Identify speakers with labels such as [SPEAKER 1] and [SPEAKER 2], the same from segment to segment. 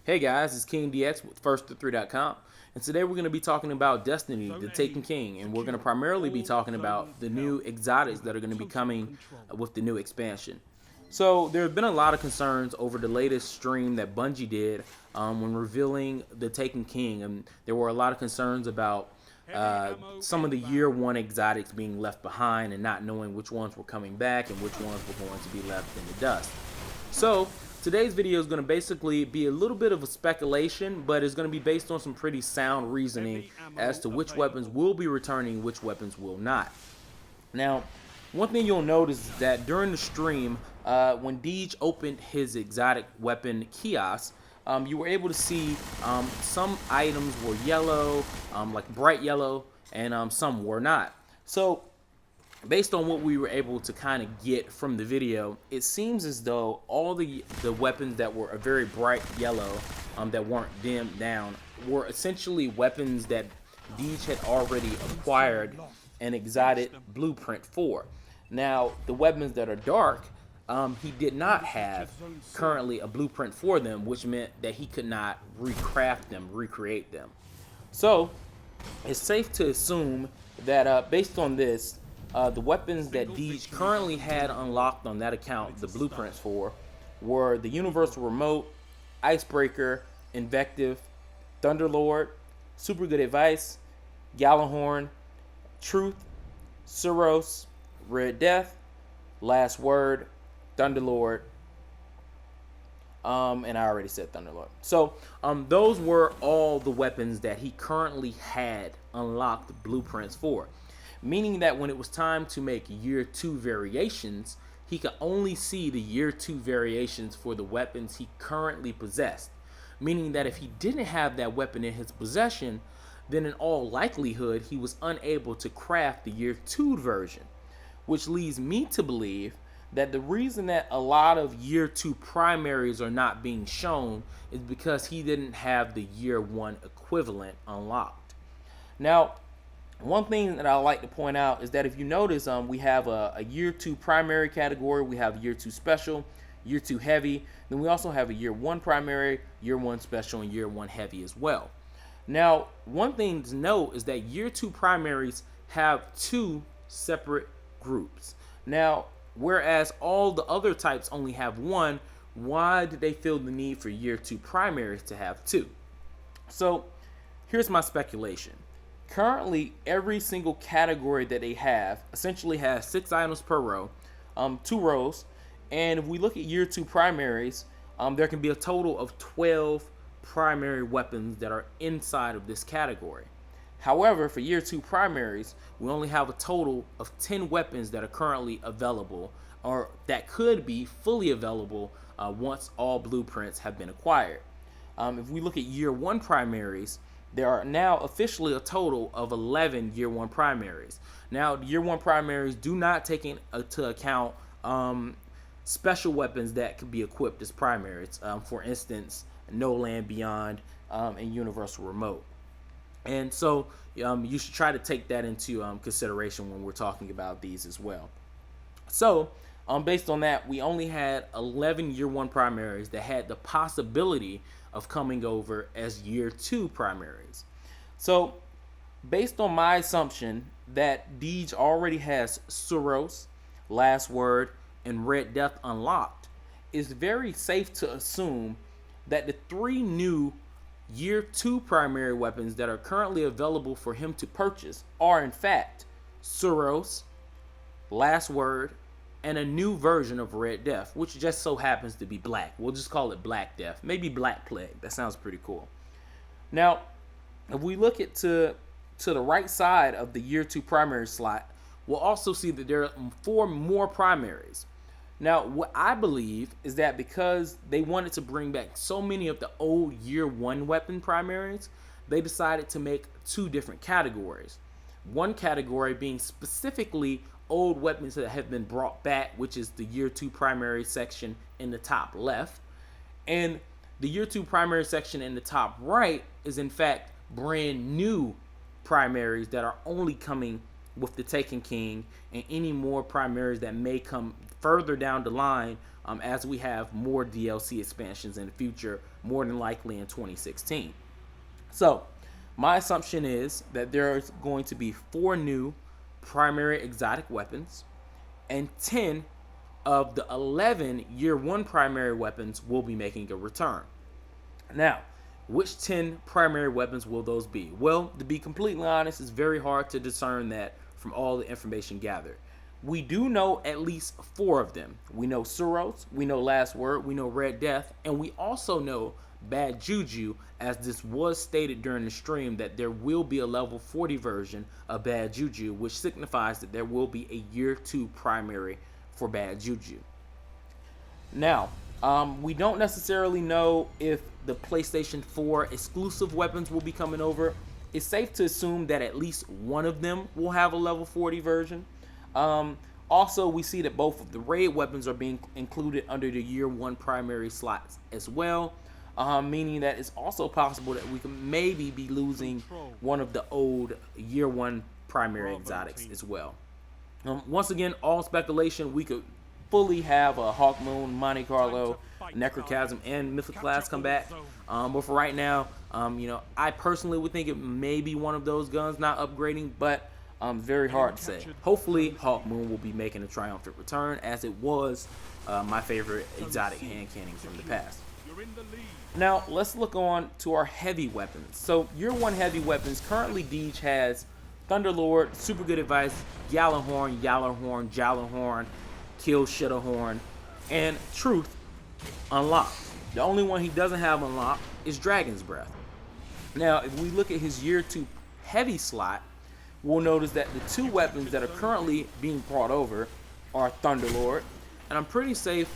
[SPEAKER 1] Hey guys, it's King DX with First3.com, and today we're going to be talking about Destiny, the Taken King, and we're going to primarily be talking about the new exotics that are going to be coming with the new expansion. So there have been a lot of concerns over the latest stream that Bungie did when revealing the Taken King, and there were a lot of concerns about some of the year one exotics being left behind and not knowing which ones were coming back and which ones were going to be left in the dust. So today's video is going to basically be a little bit of a speculation, but it's going to be based on some pretty sound reasoning as to which weapons will be returning, which weapons will not. Now, one thing you'll notice is that during the stream, when Deej opened his exotic weapon kiosk, you were able to see some items were yellow, like bright yellow, and some were not. So based on what we were able to kind of get from the video, it seems as though all the weapons that were a very bright yellow, that weren't dimmed down, were essentially weapons that Deej had already acquired an exotic blueprint for. Now, the weapons that are dark, he did not have currently a blueprint for them, which meant that he could not recraft them, recreate them. So it's safe to assume that based on this, the weapons that Deej currently had unlocked on that account, the blueprints for, were the Universal Remote, Icebreaker, Invective, Thunderlord, Super Good Advice, Gjallarhorn, Truth, Suros, Red Death, Last Word, Thunderlord, and I already said Thunderlord. So those were all the weapons that he currently had unlocked blueprints for, meaning that when it was time to make year 2 variations, he could only see the year 2 variations for the weapons he currently possessed, meaning that if he didn't have that weapon in his possession, then in all likelihood he was unable to craft the year 2 version, which leads me to believe that the reason that a lot of year 2 primaries are not being shown is because he didn't have the year 1 equivalent unlocked. Now, one thing that I like to point out is that if you notice, we have a year 2 primary category, we have year 2 special, year 2 heavy, then we also have a year 1 primary, year 1 special, and year 1 heavy as well. Now, one thing to note is that year 2 primaries have 2 separate groups. Now, whereas all the other types only have 1, why did they feel the need for year 2 primaries to have 2? So here's my speculation. Currently, every single category that they have essentially has 6 items per row, 2 rows, and if we look at year 2 primaries, there can be a total of 12 primary weapons that are inside of this category. However, for year 2 primaries, we only have a total of 10 weapons that are currently available, or that could be fully available once all blueprints have been acquired. If we look at year 1 primaries, there are now officially a total of 11 year 1 primaries. Now, year 1 primaries do not take into account special weapons that could be equipped as primaries. For instance, No Land Beyond and Universal Remote. And so you should try to take that into consideration when we're talking about these as well. So based on that, we only had 11 year 1 primaries that had the possibility of coming over as year 2 primaries. So based on my assumption that Deej already has Suros, Last Word, and Red Death unlocked, it's very safe to assume that the 3 new year 2 primary weapons that are currently available for him to purchase are in fact Suros, Last Word, and a new version of Red Death, which just so happens to be black. We'll just call it Black Death, maybe Black Plague. That sounds pretty cool. Now, if we look at to the right side of the year 2 primary slot, we'll also see that there are 4 more primaries. Now, what I believe is that because they wanted to bring back so many of the old year 1 weapon primaries, they decided to make 2 different categories. One category being specifically old weapons that have been brought back, which is the year 2 primary section in the top left. And the year 2 primary section in the top right is in fact brand new primaries that are only coming with the Taken King, and any more primaries that may come further down the line as we have more DLC expansions in the future, more than likely in 2016. So my assumption is that there's going to be 4 new primary exotic weapons, and 10 of the 11 year 1 primary weapons will be making a return. Now, which 10 primary weapons will those be? Well, to be completely honest, it's very hard to discern that from all the information gathered. We do know at least 4 of them. We know Suros, we know Last Word, we know Red Death, and we also know Bad Juju, as this was stated during the stream that there will be a level 40 version of Bad Juju, which signifies that there will be a year 2 primary for Bad Juju. Now, we don't necessarily know if the PlayStation 4 exclusive weapons will be coming over. It's safe to assume that at least one of them will have a level 40 version. Also, we see that both of the raid weapons are being included under the year 1 primary slots as well, meaning that it's also possible that we can maybe be losing one of the old year 1 primary exotics as well. Once again, all speculation. We could fully have a Hawkmoon, Monte Carlo, Necrochasm, and Mythic Class come back. But for right now, I personally would think it may be one of those guns not upgrading, but very hard to say. Hopefully, Hawkmoon will be making a triumphant return, as it was my favorite exotic hand cannon from the past. Now, let's look on to our heavy weapons. So, year 1 heavy weapons, currently Deej has Thunderlord, Super Good Advice, Gjallarhorn, Jallarhorn, Kill Shadowhorn, and Truth unlocked. The only one he doesn't have unlocked is Dragon's Breath. Now, if we look at his year 2 heavy slot, we'll notice that the 2 weapons that are currently being brought over are Thunderlord, and I'm pretty safe.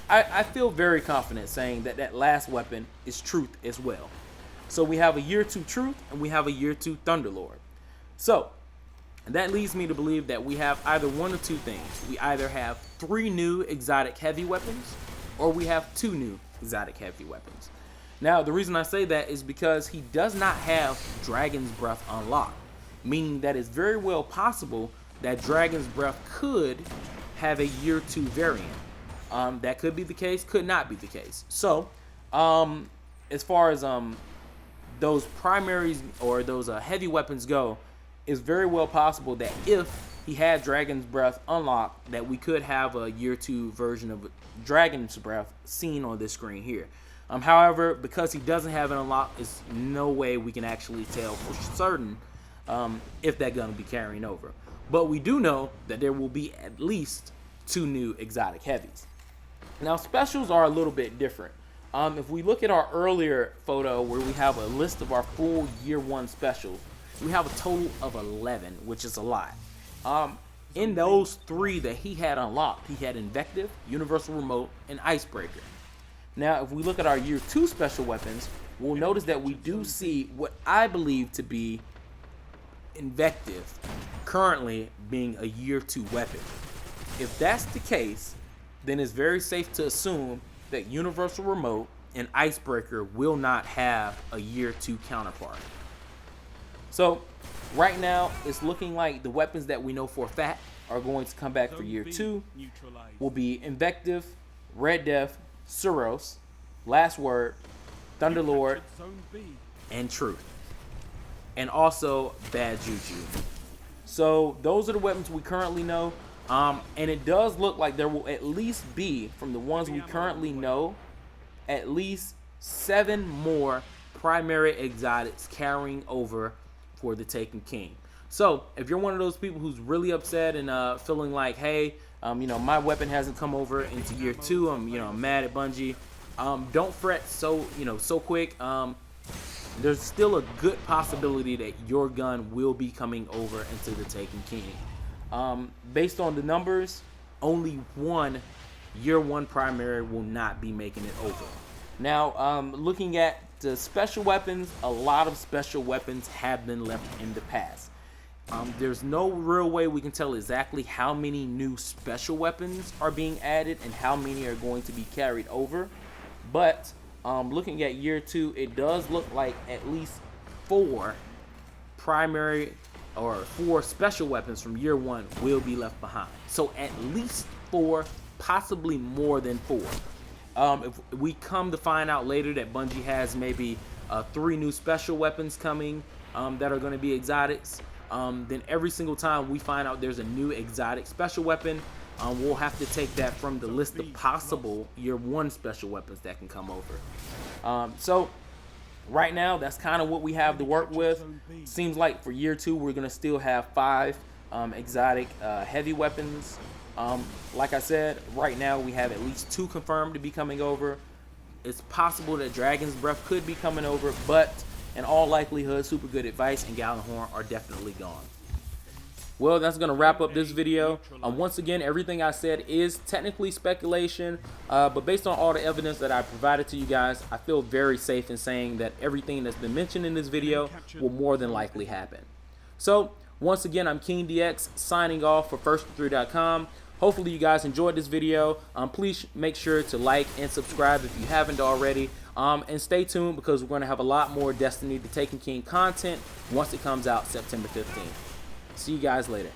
[SPEAKER 1] I feel very confident saying that that last weapon is Truth as well. So we have a year 2 Truth and we have a year 2 Thunderlord. So that leads me to believe that we have either one of 2 things. We either have 3 new exotic heavy weapons, or we have 2 new exotic heavy weapons. Now, the reason I say that is because he does not have Dragon's Breath unlocked, meaning that it's very well possible that Dragon's Breath could have a year 2 variant. That could be the case, could not be the case. So, as far as those primaries or those heavy weapons go, it's very well possible that if he had Dragon's Breath unlocked, that we could have a year 2 version of Dragon's Breath seen on this screen here. However, because he doesn't have it unlocked, there's no way we can actually tell for certain if that gun will be carrying over. But we do know that there will be at least 2 new exotic heavies. Now, specials are a little bit different. If we look at our earlier photo where we have a list of our full year 1 specials, we have a total of 11, which is a lot. In those 3 that he had unlocked, he had Invective, Universal Remote, and Icebreaker. Now, if we look at our year 2 special weapons, we'll notice that we do see what I believe to be Invective currently being a year 2 weapon. If that's the case, then it's very safe to assume that Universal Remote and Icebreaker will not have a year 2 counterpart. So right now, it's looking like the weapons that we know for a fact are going to come back for year 2 will be Invective, Red Death, Suros, Last Word, Thunderlord, and Truth. And also Bad Juju. So those are the weapons we currently know. And it does look like there will at least be, from the ones we currently know, at least 7 more primary exotics carrying over for the Taken King. So if you're one of those people who's really upset and feeling like, hey, my weapon hasn't come over into year 2, I'm mad at Bungie, don't fret so quick. There's still a good possibility that your gun will be coming over into the Taken King. Based on the numbers, only 1 year 1 primary will not be making it over. Now, looking at the special weapons, a lot of special weapons have been left in the past. There's no real way we can tell exactly how many new special weapons are being added and how many are going to be carried over. But looking at year 2, it does look like at least 4 primary or 4 special weapons from year 1 will be left behind. So at least 4 possibly more than 4. If we come to find out later that Bungie has maybe 3 new special weapons coming that are going to be exotics, then every single time we find out there's a new exotic special weapon, we'll have to take that from the list of possible year 1 special weapons that can come over. So right now, that's kind of what we have to work with. Seems like for year 2, we're going to still have 5 exotic heavy weapons. Like I said, right now we have at least 2 confirmed to be coming over. It's possible that Dragon's Breath could be coming over, but in all likelihood, Super Good Advice and Gjallarhorn are definitely gone. Well, that's going to wrap up this video. Once again, everything I said is technically speculation, but based on all the evidence that I provided to you guys, I feel very safe in saying that everything that's been mentioned in this video will more than likely happen. So, once again, I'm KingDX signing off for First3.com. Hopefully you guys enjoyed this video. Please make sure to like and subscribe if you haven't already. And stay tuned because we're going to have a lot more Destiny: The Taken King content once it comes out September 15th. See you guys later.